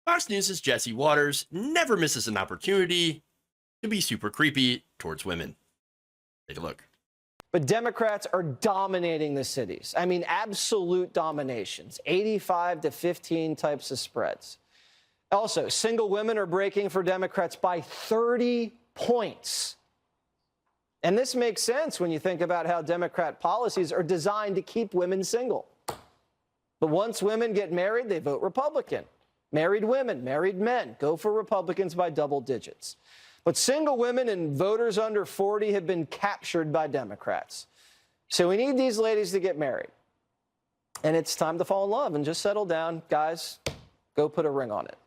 Fox News' Jesse Waters never misses an opportunity to be super creepy towards women. Take a look. But Democrats are dominating the cities. I mean, absolute dominations, 85 to 15 types of spreads. Also, single women are breaking for Democrats by 30 points. And this makes sense when you think about how Democrat policies are designed to keep women single. But once women get married, they vote Republican. Married women, married men go for Republicans by double digits. But single women and voters under 40 have been captured by Democrats. So we need these ladies to get married. And it's time to fall in love and just settle down. Guys, go put a ring on it.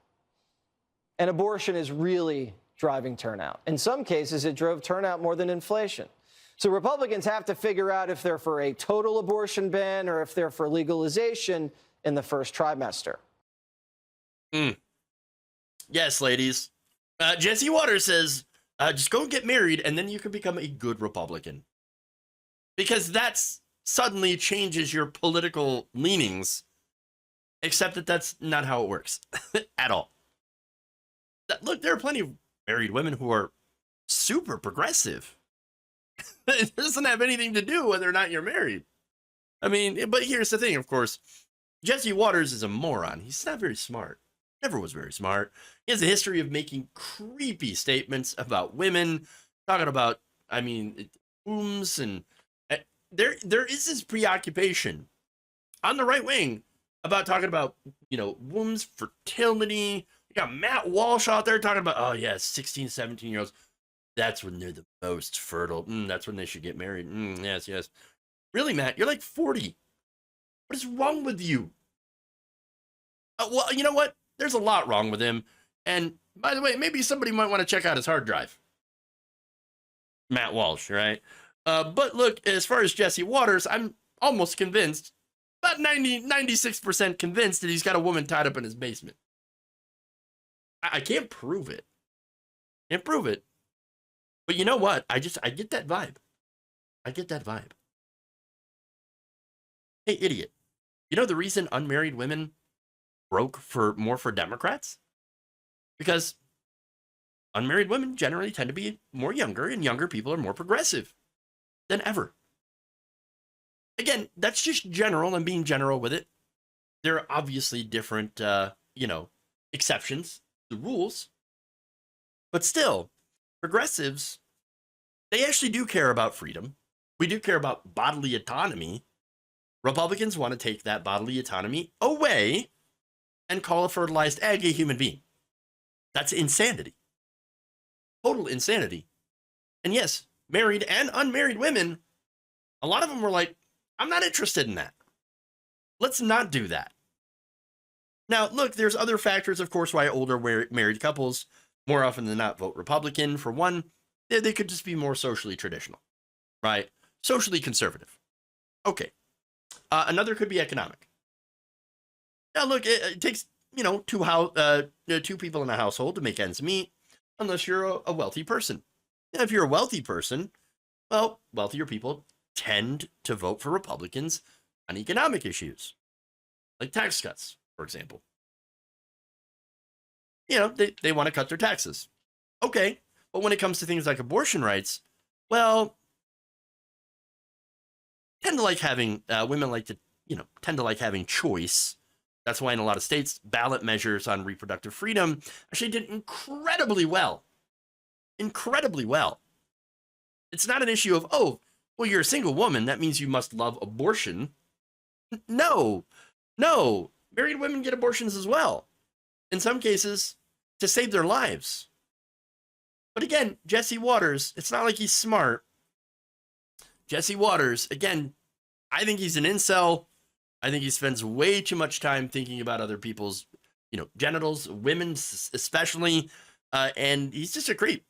And abortion is really driving turnout. In some cases, it drove turnout more than inflation. So Republicans have to figure out if they're for a total abortion ban or if they're for legalization in the first trimester. Yes, ladies. Jesse Waters says, just go get married and then you can become a good Republican. Because that's suddenly changes your political leanings, except that that's not how it works at all. Look, there are plenty of married women who are super progressive. It doesn't have anything to do whether or not you're married. I mean, but here's the thing, of course. Jesse Waters is a moron. He's not very smart. Never was very smart. He has a history of making creepy statements about women, talking about, I mean, wombs, and there is this preoccupation on the right wing about talking about, wombs, fertility. You got Matt Walsh out there talking about, oh, yeah, 16, 17-year-olds. That's when they're the most fertile. That's when they should get married. Yes. Really, Matt, you're like 40. What is wrong with you? Well, you know what? There's a lot wrong with him. And by the way, maybe somebody might want to check out his hard drive. Matt Walsh, right? But look, as far as Jesse Waters, I'm almost convinced, about 96% convinced that he's got a woman tied up in his basement. I can't prove it. Can't prove it. But you know what? I get that vibe. I get that vibe. Hey, idiot. You know the reason unmarried women broke more for Democrats? Because unmarried women generally tend to be more younger, and younger people are more progressive than ever. Again, that's just general. I'm being general with it. There are obviously different, exceptions, the rules. But still, progressives, they actually do care about freedom. We do care about bodily autonomy. Republicans want to take that bodily autonomy away and call a fertilized egg a human being. That's insanity. Total insanity. And yes, married and unmarried women, a lot of them were like, I'm not interested in that. Let's not do that. Now, look, there's other factors, of course, why older married couples more often than not vote Republican. For one, they could just be more socially traditional, right? Socially conservative. Okay. Another could be economic. Now, look, it takes, two people in a household to make ends meet, unless you're a wealthy person. Now, if you're a wealthy person, well, wealthier people tend to vote for Republicans on economic issues, like tax cuts, for example. They want to cut their taxes. Okay, but when it comes to things like abortion rights, well, women tend to like having choice. That's why in a lot of states, ballot measures on reproductive freedom actually did incredibly well. Incredibly well. It's not an issue of, oh, well, you're a single woman, that means you must love abortion. No. Married women get abortions as well. In some cases, to save their lives. But again, Jesse Waters, it's not like he's smart. Jesse Waters, again, I think he's an incel. I think he spends way too much time thinking about other people's, genitals, women's especially, and he's just a creep.